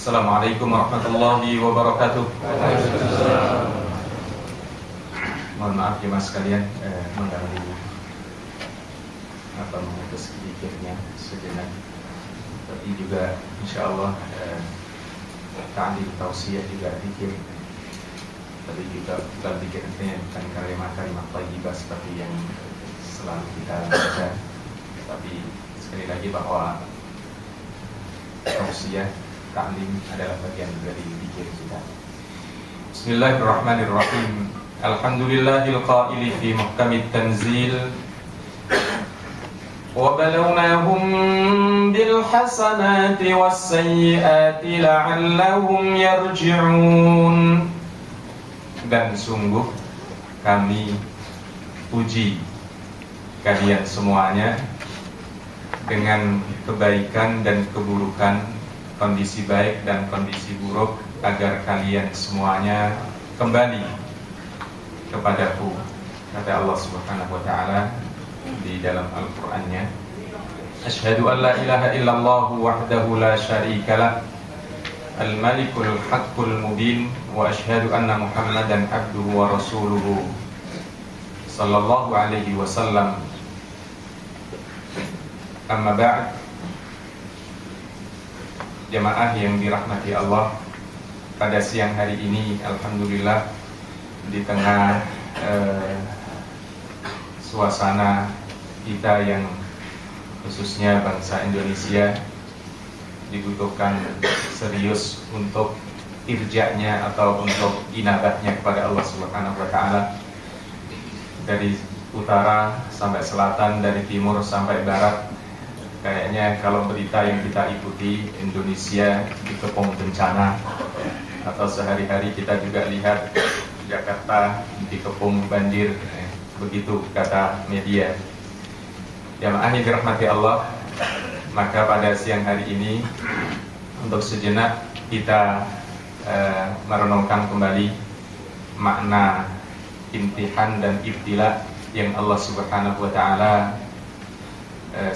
Assalamualaikum warahmatullahi wabarakatuh. Mohon maaf ya mas sekalian mengganggu memutus pikirnya sejenak. Tapi juga insyaallah ta'lim tausiah juga pikir. Tapi juga bukan pikirnya bukan kalimat-kalimat thayyibah seperti yang selalu kita baca. Tapi sekali lagi bahwa tausiah ta'lim adalah bagian dari zikir kita. Bismillahirrahmanirrahim. Alhamdulillahil qaili fi muhkamit tanzil. Wa balawnahum bil hasanati was sayyiati la'allahum yarji'un. Dan sungguh kami uji kalian semuanya dengan kebaikan dan keburukan, kondisi baik dan kondisi buruk, agar kalian semuanya kembali kepadaku, kata Allah Subhanahu wa ta'ala di dalam Al-Qur'annya. Asyhadu an la ilaha illallah wahdahu la syarikalah al-malikul haqqul mubin wa asyhadu anna Muhammadan abduhu wa rasuluhu sallallahu alaihi wasallam. Amma ba'd. Jamaah yang dirahmati Allah, pada siang hari ini alhamdulillah di tengah suasana kita yang khususnya bangsa Indonesia dibutuhkan serius untuk irja'nya atau untuk inabahnya kepada Allah Subhanahu wa ta'ala, dari utara sampai selatan, dari timur sampai barat. Kayaknya kalau berita yang kita ikuti, Indonesia dikepung bencana, atau sehari-hari kita juga lihat Jakarta dikepung banjir, begitu kata media. Jamaah yang dirahmati Allah, maka pada siang hari ini untuk sejenak kita merenungkan kembali makna imtihan dan ibtila yang Allah Subhanahu wa ta'ala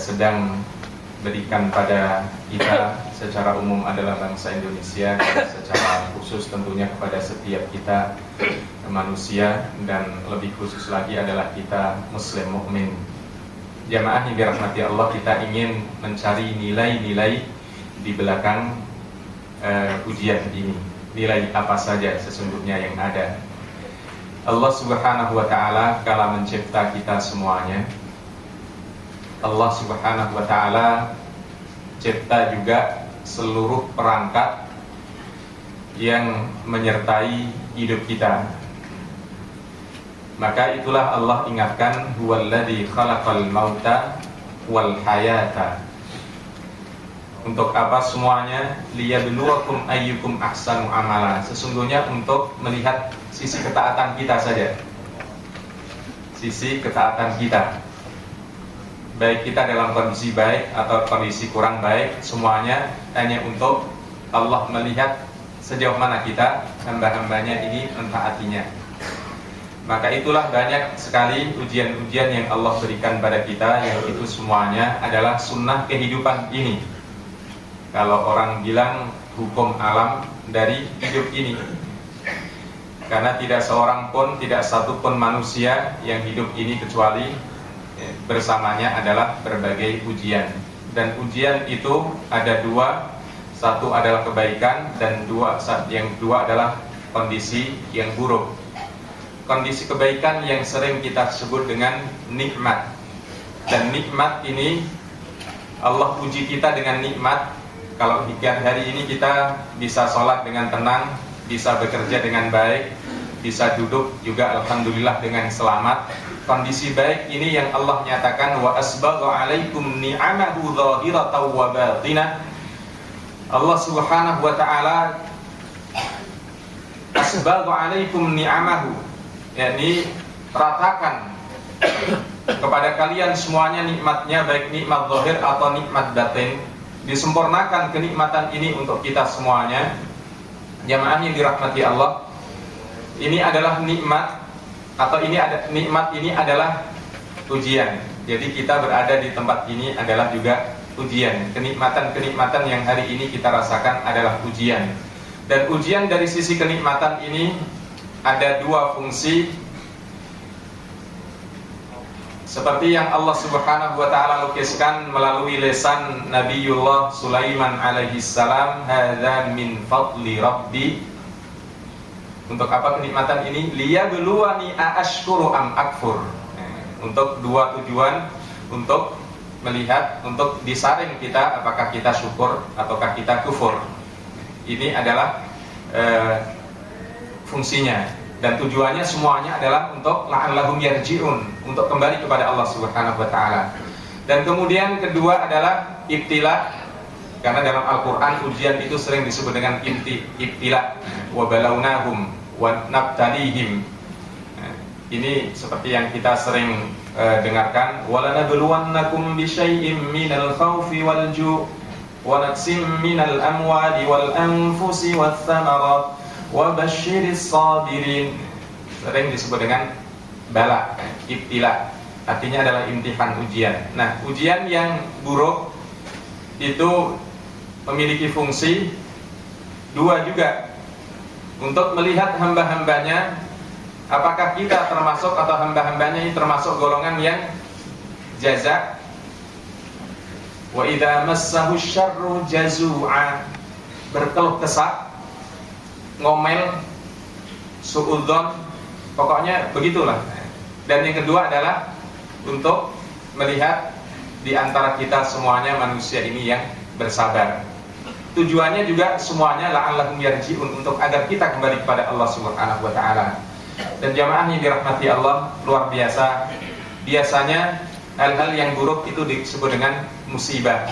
sedang berikan pada kita secara umum adalah bangsa Indonesia, dan secara khusus tentunya kepada setiap kita manusia, dan lebih khusus lagi adalah kita muslim mukmin. Jamaah yang dirahmati Allah, kita ingin mencari nilai-nilai di belakang ujian ini. Nilai apa saja sesungguhnya yang ada. Allah Subhanahu wa ta'ala kala mencipta kita semuanya, Allah Subhanahu wa ta'ala cipta juga seluruh perangkat yang menyertai hidup kita. Maka itulah Allah ingatkan, huwallazi khalaqal mauta wal hayata. Untuk apa semuanya? Liyabluwakum ayyukum ahsanu amala. Sesungguhnya untuk melihat sisi ketaatan kita saja. Sisi ketaatan kita, baik kita dalam kondisi baik atau kondisi kurang baik, semuanya hanya untuk Allah melihat sejauh mana kita hamba-hambanya ini mentaatinya. Maka itulah banyak sekali ujian-ujian yang Allah berikan pada kita, yang itu semuanya adalah sunnah kehidupan ini. Kalau orang bilang hukum alam dari hidup ini, karena tidak seorang pun, tidak satu pun manusia yang hidup ini kecuali bersamanya adalah berbagai ujian. Dan ujian itu ada dua, satu adalah kebaikan, dan yang dua adalah kondisi yang buruk. Kondisi kebaikan yang sering kita sebut dengan nikmat. Dan nikmat ini Allah uji kita dengan nikmat. Kalau hari ini kita bisa sholat dengan tenang, bisa bekerja dengan baik, bisa duduk juga alhamdulillah dengan selamat. Kondisi baik ini yang Allah nyatakan, wa asbagha alaikum ni'amahu zahiratan wa batinah. Allah Subhanahu wa ta'ala asbagha alaikum ni'amahu, yakni ratakan kepada kalian semuanya nikmatnya, baik nikmat zahir atau nikmat batin. Disempurnakan kenikmatan ini untuk kita semuanya. Jamaah yang dirahmati Allah, ini adalah nikmat, atau nikmat ini adalah ujian. Jadi kita berada di tempat ini adalah juga ujian. Kenikmatan-kenikmatan yang hari ini kita rasakan adalah ujian. Dan ujian dari sisi kenikmatan ini ada dua fungsi, seperti yang Allah Subhanahu wa taala lukiskan melalui lisan Nabiullah Sulaiman alaihi salam, hadza min fadli rabbi. Untuk apa kenikmatan ini? Liyabluwani aashkuru am akfur. Untuk dua tujuan, untuk melihat, untuk disaring kita apakah kita syukur ataukah kita kufur. Ini adalah fungsinya. Dan tujuannya semuanya adalah untuk la'allahum yarji'un, untuk kembali kepada Allah Subhanahu wa taala. Dan kemudian kedua adalah ibtila, karena dalam Al-Qur'an ujian itu sering disebut dengan ibtila, wa balawnahum wa nabtalihim. Ini seperti yang kita sering dengarkan, walanabluwannakum bisyai'im minal khaufi wal ju' wa naqsim minal amwali wal anfusi wath thamarat wa basyiris sabirin. Sering disebut dengan bala, ibtila, artinya adalah imtihan, ujian. Nah, ujian yang buruk itu memiliki fungsi dua juga, untuk melihat hamba-hambanya apakah kita termasuk atau hamba-hambanya ini termasuk golongan yang jazak. Wa idza massahu syarru jazu'a, berkeluh kesah, ngomel, suudzon, pokoknya begitulah. Dan yang kedua adalah untuk melihat di antara kita semuanya manusia ini yang bersabar. Tujuannya juga semuanya la'allahum yarji'un, untuk agar kita kembali kepada Allah Subhanahu wa taala. Dan jamaah yang dirahmati Allah, luar biasa, biasanya hal-hal yang buruk itu disebut dengan musibah.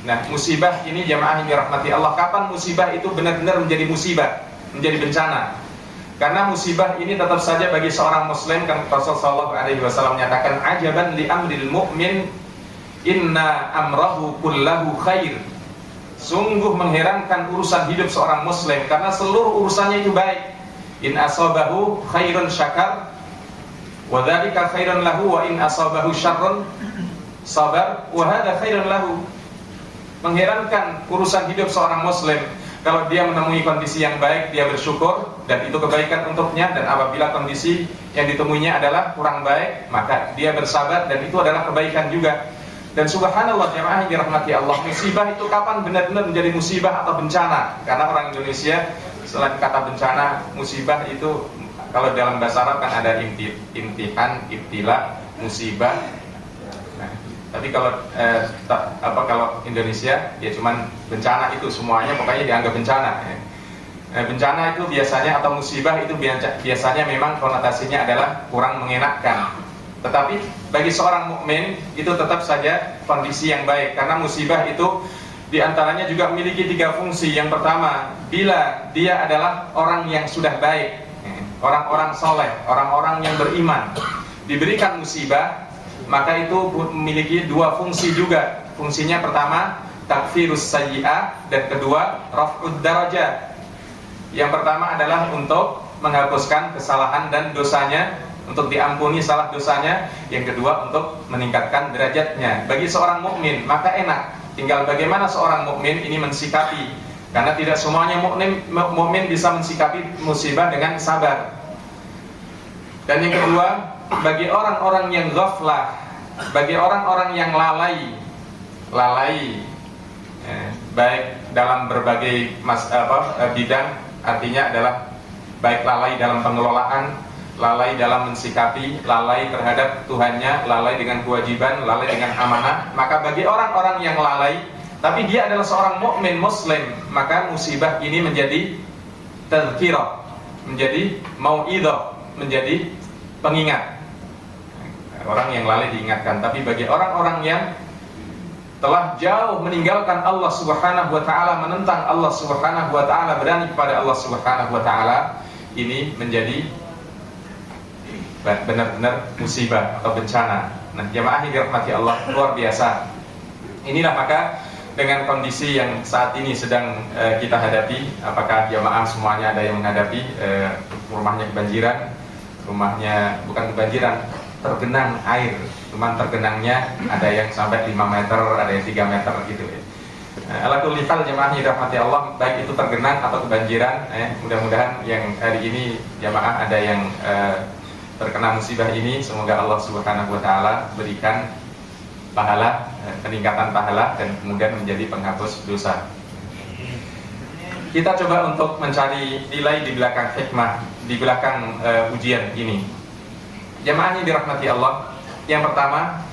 Nah, musibah ini jamaah yang dirahmati Allah, kapan musibah itu benar-benar menjadi musibah, menjadi bencana? Karena musibah ini tetap saja bagi seorang muslim, kan Rasulullah SAW menyatakan, ajaban li amril mu'min inna amrahu kullahu khair. Sungguh mengherankan urusan hidup seorang muslim, karena seluruh urusannya itu baik. In asabahu khairun syakar wa dzalika khairun lahu, wa in asabahu syarrun sabar wa hadza khairun lahu. Mengherankan urusan hidup seorang muslim, kalau dia menemui kondisi yang baik, dia bersyukur dan itu kebaikan untuknya. Dan apabila kondisi yang ditemuinya adalah kurang baik, maka dia bersabar dan itu adalah kebaikan juga. Dan subhanallah jemaah yang dirahmati Allah, musibah itu kapan benar-benar menjadi musibah atau bencana? Karena orang Indonesia selain kata bencana, musibah itu kalau dalam bahasa Arab kan ada imtihan, ibtila, musibah. Nah, tapi kalau kalau Indonesia ya cuman bencana, itu semuanya pokoknya dianggap bencana. Bencana itu biasanya atau musibah itu biasanya memang konotasinya adalah kurang mengenakkan. Tetapi bagi seorang mukmin itu tetap saja kondisi yang baik, karena musibah itu diantaranya juga memiliki tiga fungsi. Yang pertama, bila dia adalah orang yang sudah baik, orang-orang soleh, orang-orang yang beriman, diberikan musibah, maka itu memiliki dua fungsi juga. Fungsinya pertama, takfirus sayyi'ah, dan kedua, raf'ud darajat. Yang pertama adalah untuk menghapuskan kesalahan dan dosanya, untuk diampuni salah dosanya. Yang kedua, untuk meningkatkan derajatnya. Bagi seorang mukmin maka enak, tinggal bagaimana seorang mukmin ini mensikapi, karena tidak semuanya mukmin bisa mensikapi musibah dengan sabar. Dan yang kedua, bagi orang-orang yang ghaflah, bagi orang-orang yang lalai, baik dalam berbagai bidang, artinya adalah baik lalai dalam pengelolaan, lalai dalam mensikapi, lalai terhadap Tuhannya, lalai dengan kewajiban, lalai dengan amanah. Maka bagi orang-orang yang lalai, tapi dia adalah seorang mukmin muslim, maka musibah ini menjadi tadzkirah, menjadi mau'idhah, menjadi pengingat. Orang yang lalai diingatkan. Tapi bagi orang-orang yang telah jauh meninggalkan Allah Subhanahu wa taala, menentang Allah Subhanahu wa taala, berani kepada Allah Subhanahu wa taala, ini menjadi benar-benar musibah atau bencana. Nah, jamaah yang dirahmati Allah, luar biasa. Inilah maka dengan kondisi yang saat ini sedang kita hadapi, apakah jamaah semuanya ada yang menghadapi rumahnya kebanjiran, rumahnya bukan kebanjiran, tergenang air, cuman tergenangnya ada yang sampai 5 meter, ada yang 3 meter gitu ya. Ala kulli hal jamaah yang dirahmati Allah, baik itu tergenang atau kebanjiran, mudah-mudahan yang hari ini jamaah ada yang terkena musibah ini, semoga Allah Subhanahu wa taala berikan pahala, peningkatan pahala dan kemudian menjadi penghapus dosa. Kita coba untuk mencari nilai di belakang hikmah, di belakang ujian ini. Jamaah yang dirahmati Allah, yang pertama,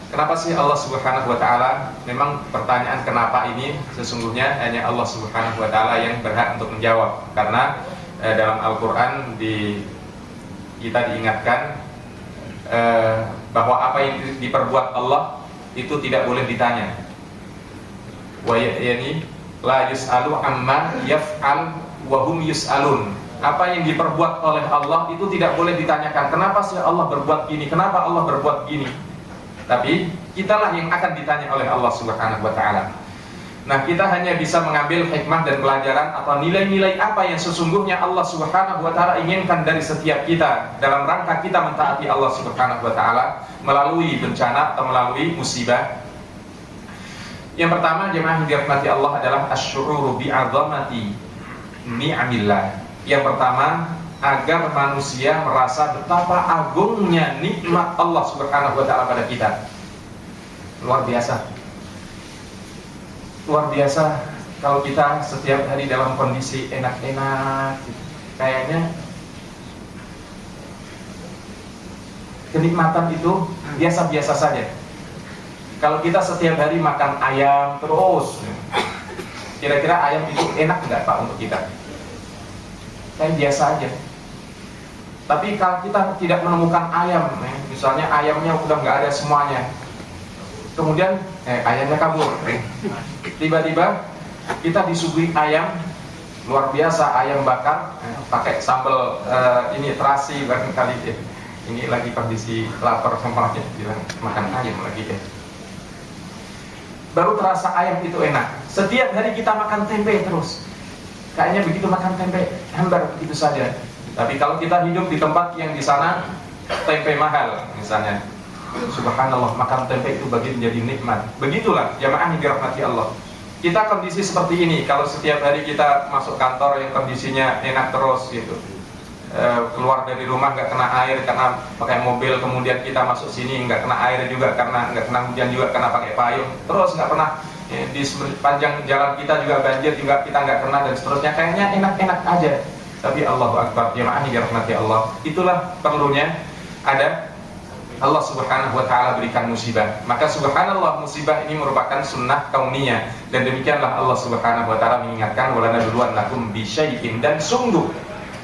kenapa sih Allah Subhanahu wa taala? Memang pertanyaan kenapa ini sesungguhnya hanya Allah Subhanahu wa taala yang berhak untuk menjawab. Karena dalam Al-Qur'an kita diingatkan bahwa apa yang diperbuat Allah itu tidak boleh ditanya. Wa yani la yus'alu amma yaf'al wa hum yus'alun. Apa yang diperbuat oleh Allah itu tidak boleh ditanyakan. Kenapa sih Allah berbuat gini? Kenapa Allah berbuat gini? Tapi kitalah yang akan ditanya oleh Allah Subhanahu wa taala. Nah, kita hanya bisa mengambil hikmah dan pelajaran atau nilai-nilai apa yang sesungguhnya Allah Subhanahu wa taala inginkan dari setiap kita dalam rangka kita mentaati Allah Subhanahu wa taala melalui bencana atau melalui musibah. Yang pertama, jemaah yang dirahmati Allah, adalah asy'uru bi'azamati ni'amillah. Yang pertama, agar manusia merasa betapa agungnya nikmat Allah Subhanahu wa taala pada kita. Luar biasa. Luar biasa kalau kita setiap hari dalam kondisi enak-enak gitu. Kayaknya kenikmatan itu biasa-biasa saja. Kalau kita setiap hari makan ayam terus, kira-kira ayam itu enak enggak Pak untuk kita? Kayak biasa aja. Tapi kalau kita tidak menemukan ayam, misalnya ayamnya udah nggak ada semuanya, kemudian ayamnya kabur, tiba-tiba kita disuguhi ayam luar biasa, ayam bakar pakai sambal ini terasi barangkali. Ini lagi kondisi lapar sempatnya bilang makan ayam lagi ya. Baru terasa ayam itu enak. Setiap hari kita makan tempe terus. Kayaknya begitu makan tempe hambar begitu saja. Tapi kalau kita hidup di tempat yang di sana tempe mahal misalnya, subhanallah, makan tempe itu bagi menjadi nikmat. Begitulah jamaah yang dirahmati Allah. Kita kondisi seperti ini, kalau setiap hari kita masuk kantor yang kondisinya enak terus gitu, keluar dari rumah nggak kena air karena pakai mobil, kemudian kita masuk sini nggak kena air juga karena nggak kena hujan juga karena pakai payung, terus nggak pernah di sepanjang jalan kita juga banjir juga kita nggak kena dan seterusnya, kayaknya enak-enak aja. Tapi Allahu Akbar, jemaah yang dirahmati Allah, itulah perlunya ada Allah Subhanahu wa taala berikan musibah. Maka subhanallah, musibah ini merupakan sunnah kauniyah, dan demikianlah Allah Subhanahu wa taala mengingatkan walanabluwannakum bisyai'in, dan sungguh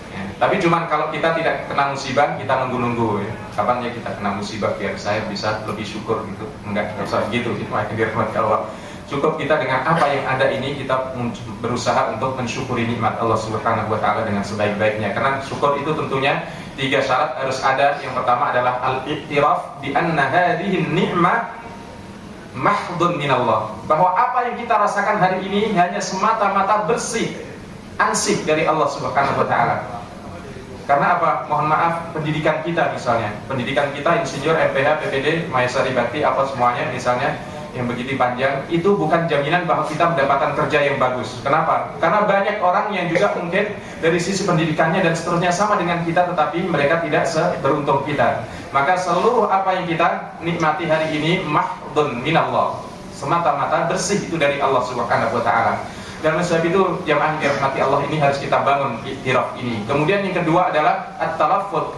ya. Tapi cuman kalau kita tidak kena musibah, kita nunggu-nunggu ya. Kapan ya kita kena musibah biar saya bisa lebih syukur gitu. Enggak usah gitu, jemaah yang dirahmati Allah. Cukup kita dengan apa yang ada ini, kita berusaha untuk mensyukuri nikmat Allah Subhanahu wa taala dengan sebaik-baiknya. Karena syukur itu tentunya 3 syarat harus ada. Yang pertama adalah al-i'tiraf bi anna hadhihi ni'mah mahdun minallah, bahwa apa yang kita rasakan hari ini hanya semata-mata bersih, ansih dari Allah Subhanahu wa taala. Karena apa? Mohon maaf, pendidikan kita misalnya, pendidikan kita insinyur, MPH, PPD, Maesari Bakti, apa semuanya misalnya yang begitu panjang, itu bukan jaminan bahwa kita mendapatkan kerja yang bagus. Kenapa? Karena banyak orang yang juga mungkin dari sisi pendidikannya dan seterusnya sama dengan kita, tetapi mereka tidak seberuntung kita. Maka seluruh apa yang kita nikmati hari ini mahdun minallah, semata-mata bersih itu dari Allah Subhanahu wa taala. Dan sebab itu jamaah yang dirahmati Allah, ini harus kita bangun iktiraf ini. Kemudian yang kedua adalah at-talaffuz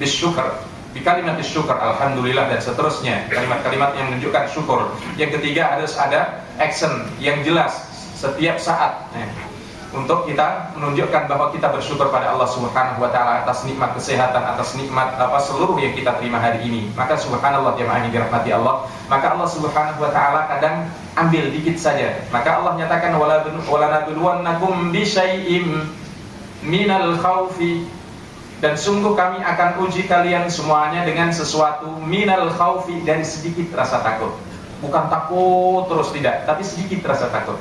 bisyukr, di kalimat syukur, alhamdulillah dan seterusnya, kalimat-kalimat yang menunjukkan syukur. Yang ketiga harus ada action yang jelas setiap saat untuk kita menunjukkan bahwa kita bersyukur pada Allah Subhanahu wa taala atas nikmat kesehatan, atas nikmat seluruh yang kita terima hari ini. Maka subhanallah jemaah yang dirahmati Allah, maka Allah Subhanahu wa taala kadang ambil dikit saja. Maka Allah nyatakan walanabluwannakum bisyai'im minal khaufi, dan sungguh kami akan uji kalian semuanya dengan sesuatu minal khaufi, dari sedikit rasa takut. Bukan takut terus, tidak, tapi sedikit rasa takut.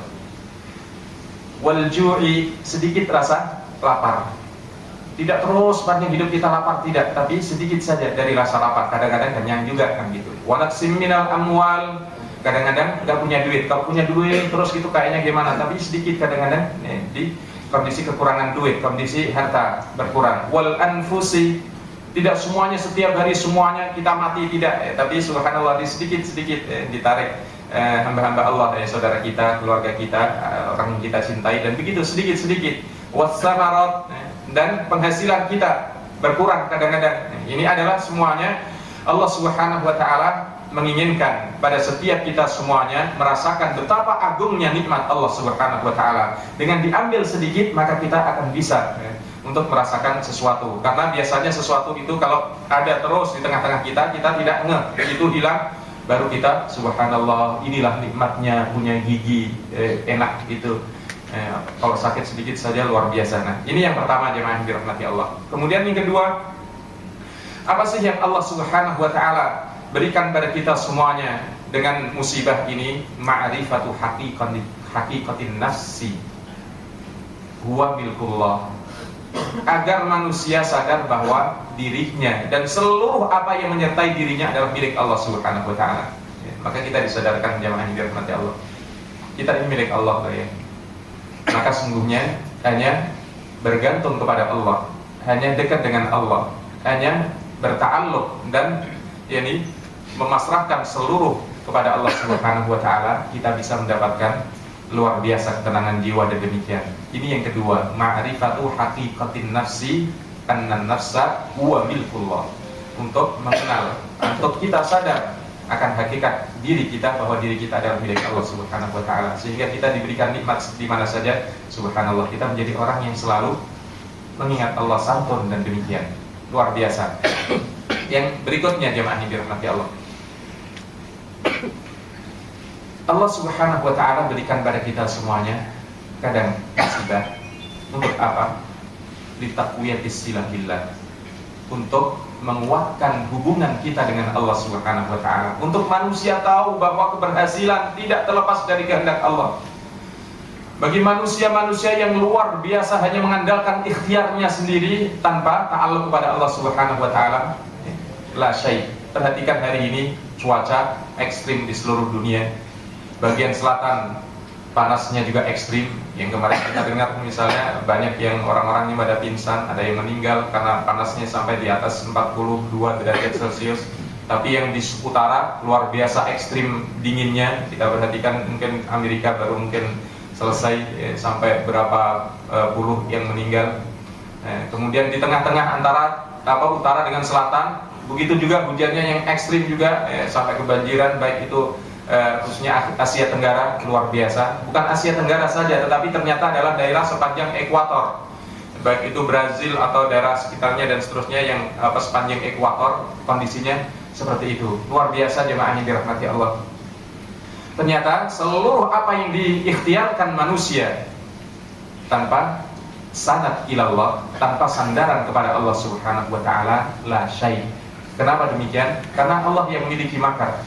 Wal ju'i, sedikit rasa lapar. Tidak terus sepanjang hidup kita lapar, tidak, tapi sedikit saja dari rasa lapar. Kadang-kadang kenyang juga kan gitu. Walaksim minal amwal, kadang-kadang nggak punya duit. Kalau punya duit terus gitu kayaknya gimana, tapi sedikit kadang-kadang di kondisi kekurangan duit, kondisi harta berkurang. Wal anfusi, tidak semuanya setiap hari semuanya kita mati, tidak, tapi subhanallah di sedikit-sedikit ditarik hamba-hamba Allah, saudara kita, keluarga kita, orang yang kita cintai, dan begitu sedikit-sedikit. Wassamarat, dan penghasilan kita berkurang kadang-kadang. Ini adalah semuanya Allah Subhanahu wa taala menginginkan pada setiap kita semuanya merasakan betapa agungnya nikmat Allah Subhanahu wa taala. Dengan diambil sedikit maka kita akan bisa untuk merasakan sesuatu. Karena biasanya sesuatu itu kalau ada terus di tengah-tengah kita, kita tidak ngeh, begitu hilang baru kita subhanallah, inilah nikmatnya punya gigi enak gitu. Kalau sakit sedikit saja luar biasa. Nah, ini yang pertama jemaah yang dirahmati Allah. Kemudian yang kedua, apa sih yang Allah Subhanahu wa taala berikan pada kita semuanya dengan musibah ini? Ma'rifatu haqiqatin nafsi huwa milkullah. Agar manusia sadar bahwa dirinya dan seluruh apa yang menyertai dirinya adalah milik Allah Subhanahu wa taala. Maka kita disadarkan jemaah yang dirahmati Allah, kita ini milik Allah, ya. Maka sungguhnya hanya bergantung kepada Allah, hanya dekat dengan Allah, hanya berta'alluq dan memasrahkan seluruh kepada Allah Subhanahu wa taala, kita bisa mendapatkan luar biasa ketenangan jiwa dan demikian. Ini yang kedua, ma'rifatu haqiqatin nafsi annan nafsa huwa milkullah. Untuk mengenal, untuk kita sadar akan hakikat diri kita, bahwa diri kita adalah milik Allah Subhanahu wa taala, sehingga kita diberikan nikmat di mana saja. Subhanallah, kita menjadi orang yang selalu mengingat Allah, santun dan demikian. Luar biasa. Yang berikutnya jemaah yang dirahmati Allah, Allah Subhanahu wa taala berikan pada kita semuanya kadang musibah untuk apa? Litaqwiyatis silah billah, untuk menguatkan hubungan kita dengan Allah Subhanahu wa taala, untuk manusia tahu bahwa keberhasilan tidak terlepas dari kehendak Allah. Bagi manusia-manusia yang luar biasa hanya mengandalkan ikhtiarnya sendiri tanpa ta'alluq kepada Allah Subhanahu wa taala, la syai'. Perhatikan hari ini cuaca ekstrim di seluruh dunia. Bagian selatan panasnya juga ekstrim. Yang kemarin kita dengar misalnya banyak yang orang-orang ini pada pingsan, ada yang meninggal karena panasnya sampai di atas 42 derajat Celcius. Tapi yang di utara luar biasa ekstrim dinginnya. Kita perhatikan mungkin Amerika baru mungkin selesai sampai berapa puluh yang meninggal. Kemudian di tengah-tengah antara utara dengan selatan, begitu juga hujannya yang ekstrim juga, sampai kebanjiran, baik itu khususnya Asia Tenggara, luar biasa. Bukan Asia Tenggara saja, tetapi ternyata adalah daerah sepanjang ekuator, baik itu Brazil atau daerah sekitarnya dan seterusnya, yang sepanjang ekuator kondisinya seperti itu. Luar biasa jemaah yang dirahmati Allah. Ternyata seluruh apa yang diikhtiarkan manusia tanpa sanad ilallah, tanpa sandaran kepada Allah Subhanahu wa taala, la syai'. Kenapa demikian? Karena Allah yang memiliki makar.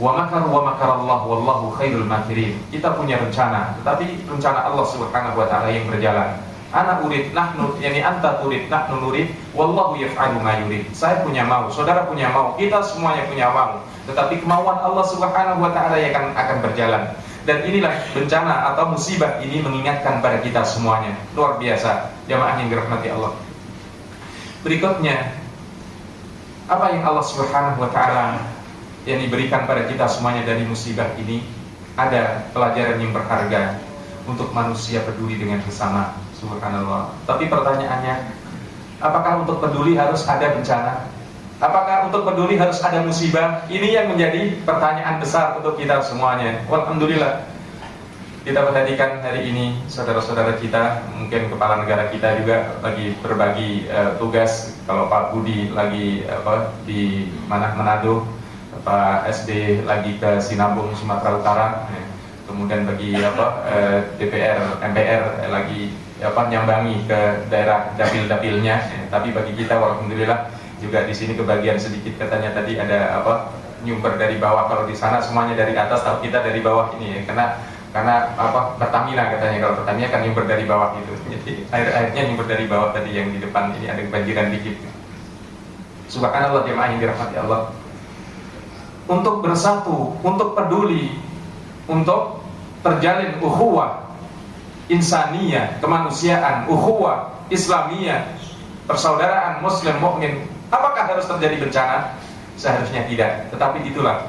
Wa makar wa makarallah wallahu khairul makirin. Kita punya rencana, tetapi rencana Allah Subhanahu wa taala yang berjalan. Ana urid nahnu, anta turid nahnu nurid, wallahu yaf'alu ma yurid. Saya punya mau, saudara punya mau, kita semuanya punya mau, tetapi kemauan Allah Subhanahu wa taala yang akan berjalan. Dan inilah bencana atau musibah ini mengingatkan pada kita semuanya. Luar biasa jamaah yang dirahmati Allah. Berikutnya, apa yang Allah Subhanahu wa taala yang diberikan pada kita semuanya dari musibah ini? Ada pelajaran yang berharga untuk manusia peduli dengan sesama. Subhanallah. Tapi pertanyaannya, apakah untuk peduli harus ada bencana? Apakah untuk peduli harus ada musibah? Ini yang menjadi pertanyaan besar untuk kita semuanya. Alhamdulillah, kita perhatikan hari ini saudara-saudara kita, mungkin kepala negara kita juga lagi berbagi tugas. Kalau Pak Budi lagi di Manado, Pak SB lagi ke Sinabung, Sumatera Utara. Kemudian bagi DPR, MPR lagi nyambangi ke daerah dapil-dapilnya. Tapi bagi kita alhamdulillah juga di sini kebagian sedikit, katanya tadi ada nyumber dari bawah. Kalau di sana semuanya dari atas, tapi kita dari bawah ini ya. Karena Karena apa, Pertamina katanya, kalau Pertamina kan nyumber dari bawah gitu. Jadi air-airnya nyumber dari bawah, tadi yang di depan ini ada kebanjiran dikit. Subhanallah jemaah yang dirahmati Allah. Untuk bersatu, untuk peduli, untuk terjalin ukhuwah insaniyah, kemanusiaan, ukhuwah Islamiyah, persaudaraan muslim mukmin. Apakah harus terjadi bencana? Seharusnya tidak. Tetapi itulah,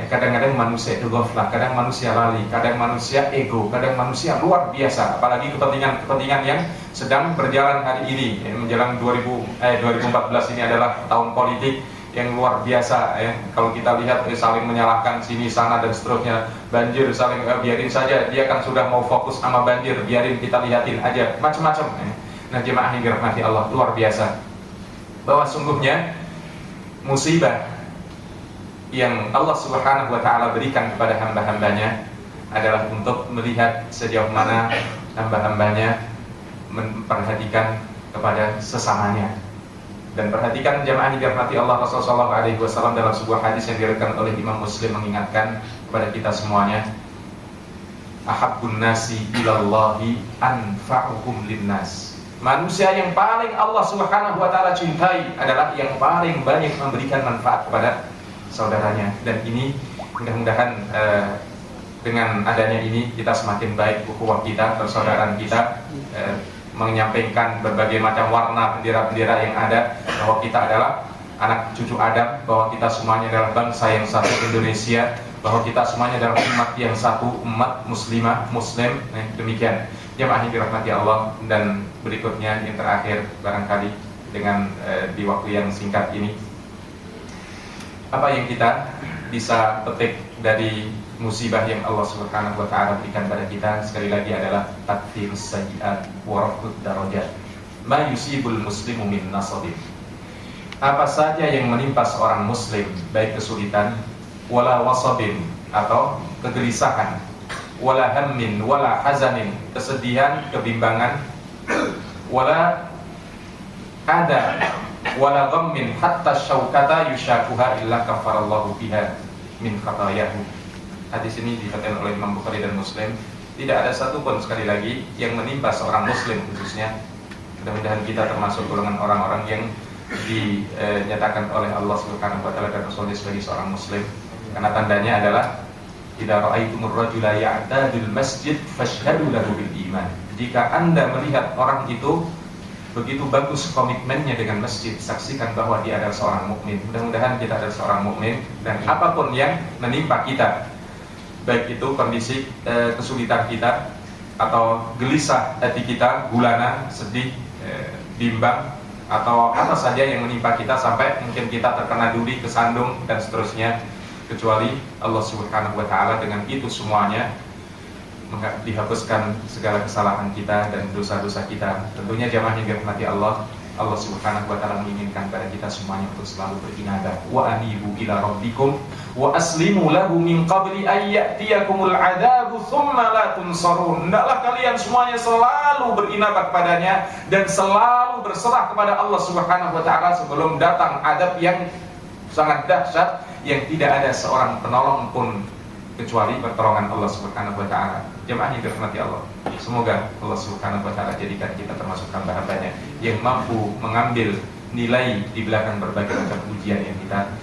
kadang-kadang manusia itu ghaflah, kadang manusia lali, kadang manusia ego, kadang manusia luar biasa. Apalagi kepentingan yang sedang berjalan hari ini, menjelang 2014 ini adalah tahun politik yang luar biasa. Kalau kita lihat saling menyalahkan sini sana dan seterusnya, banjir saling biarin saja, dia kan sudah mau fokus sama banjir, biarin kita lihatin aja, macam-macam. Nah jemaah yang dirahmati Allah, luar biasa bahwa sungguhnya musibah yang Allah Subhanahu wa Ta'ala berikan kepada hamba-hambanya adalah untuk melihat sejauh mana hamba-hambanya memperhatikan kepada sesamanya. Dan perhatikan jemaah yang dirahmati Allah, Rasulullah SAW dalam sebuah hadis yang diriwayatkan oleh Imam Muslim mengingatkan kepada kita semuanya, ahabbun nasi ilallahi anfa'uhum linnas. Manusia yang paling Allah Subhanahu wa Ta'ala cintai adalah yang paling banyak memberikan manfaat kepada saudaranya. Dan ini mudah-mudahan dengan adanya ini kita semakin baik ukhuwah kita, persaudaraan kita, menyampaikan berbagai macam warna bendera-bendera yang ada, bahwa kita adalah anak cucu Adam, bahwa kita semuanya adalah bangsa yang satu Indonesia, bahwa kita semuanya adalah umat yang satu, umat muslimah, muslim. Demikian jemaah yang dirahmati Allah. Dan berikutnya yang terakhir barangkali dengan di waktu yang singkat ini, apa yang kita bisa petik dari musibah yang Allah Subhanahu wa Ta'ala berikan pada kita, sekali lagi adalah takfirus sayyi'at wa raf'ud darajat. Ma yusibul muslimu min nasabin. Apa saja yang menimpa seorang muslim, baik kesulitan, wala wasabin atau kegelisahan, wala hammin wala hazanin, kesedihan, kebimbangan, wala ada wala ghammin hatta syaukata yushakuha illa kafarallahu biha min khatayahu. Hadis ini diriwayatkan oleh Imam Bukhari dan Muslim. Tidak ada satupun, sekali lagi, yang menimpa seorang muslim khususnya. Mudah-mudahan kita termasuk golongan orang-orang yang dinyatakan oleh Allah Subhanahu wa Ta'ala dan Rasulnya sebagai seorang muslim. Karena tandanya adalah idza ra'aitumur rajula ya'tadul masjid fashhadu lahu bil iman. Jika Anda melihat orang itu begitu bagus komitmennya dengan masjid, saksikan bahwa dia adalah seorang mukmin. Mudah-mudahan kita adalah seorang mukmin, dan apapun yang menimpa kita, baik itu kondisi kesulitan kita atau gelisah hati kita, gulana, sedih, bimbang, atau apa saja yang menimpa kita sampai mungkin kita terkena duri, kesandung dan seterusnya, kecuali Allah Subhanahu wa Ta'ala dengan itu semuanya dihapuskan segala kesalahan kita dan dosa-dosa kita. Tentunya jamaah yang dirahmati Allah, Allah Subhanahu wa Ta'ala menginginkan pada kita semuanya untuk selalu beribadah. Wa anibu ila rabbikum wa aslimu lahu min qabli ay ya'tiyakumul adabu thumma la tunsarun. Hendaklah kalian semuanya selalu berinabah kepadanya dan selalu berserah kepada Allah Subhanahu wa Ta'ala sebelum datang adab yang sangat dahsyat yang tidak ada seorang penolong pun kecuali pertolongan Allah Subhanahu wa Ta'ala. Jemaah yang dirahmati Allah, semoga Allah Subhanahu wa Ta'ala jadikan kita termasuk hamba-hambanya yang mampu mengambil nilai di belakang berbagai macam ujian yang kita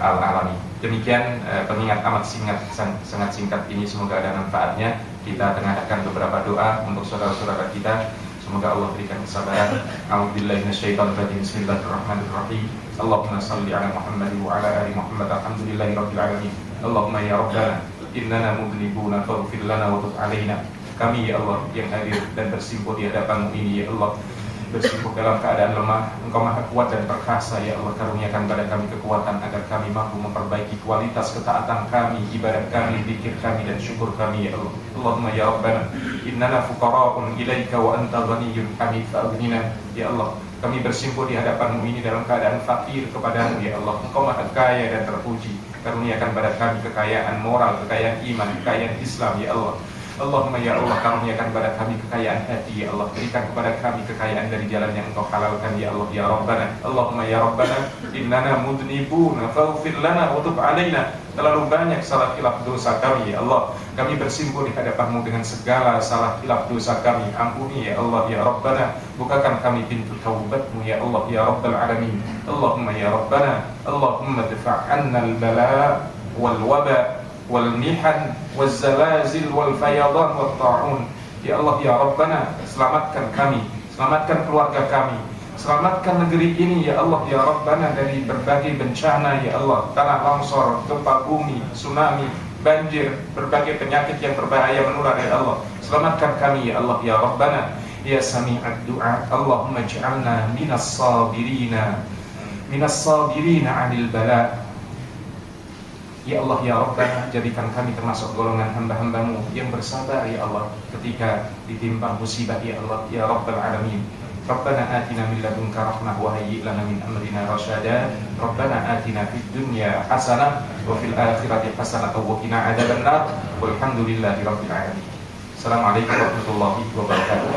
alami. Demikian pengingat amat sangat singkat ini, semoga ada manfaatnya. Kita tengadahkan beberapa doa untuk saudara-saudara kita, semoga Allah berikan kesabaran. A'udzubillahi minasyaitonir rajim. Bismillahirrahmanirrahim. Allahumma shalli ala Muhammad wa ala ali Muhammad. Alhamdulillahirabbil alamin. Allahumma ya Rabbana innana mudhnibuna faghfir lana wa tub alaina. Kami ya Allah yang hadir dan bersimpuh di hadapan-Mu ini ya Allah, bersimpuh dalam keadaan lemah, Engkau maha kuat dan perkasa ya Allah. Karuniakan pada kami kekuatan agar kami mampu memperbaiki kualitas ketaatan kami, ibadah kami, zikir kami dan syukur kami ya Allah. Allahumma ya Rabbana innana fuqara'un ilaika wa anta ghaniyyun hamid fa'aghnina. Ya Allah, kami bersimpuh di hadapan-Mu ini dalam keadaan fakir kepada-Mu ya Allah. Engkau maha kaya dan terpuji. Karuniakan pada kami kekayaan moral, kekayaan iman, kekayaan Islam ya Allah. Allahumma ya Allah, karuniakan kepada kami kekayaan hati ya Allah, berikan kepada kami kekayaan dari jalan yang Engkau halalkan ya Allah ya Rabbana. Allahumma ya Rabbana, innana mudnibuna faghfir lana wa tub alaina. Terlalu banyak salah khilaf dosa kami ya Allah, kami bersimpuh di hadapan-Mu dengan segala salah khilaf dosa kami. Ampuni ya Allah ya Rabbana, bukakan kami pintu taubat-Mu ya Allah ya Rabbal alamin. Allahumma ya Rabbana, Allahumma dfa' anna al-bala wal waba wal mihan wal zalazil wal fayadan wal ta'un. Ya Allah ya Rabbana, selamatkan kami, selamatkan keluarga kami, selamatkan negeri ini ya Allah ya Rabbana dari berbagai bencana ya Allah, tanah longsor, gempa bumi, tsunami, banjir, berbagai penyakit yang berbahaya menular ya Allah. Selamatkan kami ya Allah ya Rabbana, ya sami'ad du'a. Allahumma ij'alna minas sabirina 'anil bala. Ya Allah ya Rabbana, jadikan kami termasuk golongan hamba-hamba-Mu yang bersabar ya Allah ketika ditimpa musibah ya Allah ya Rabbal alamin. Rabbana atina min ladunka rahmah wa hayyi' lana min amrina rasyada. Rabbana atina fid dunya hasanah wa fil akhirati hasanah wa qina adzabannar. Walhamdulillahi rabbil alamin. Assalamualaikum warahmatullahi wabarakatuh.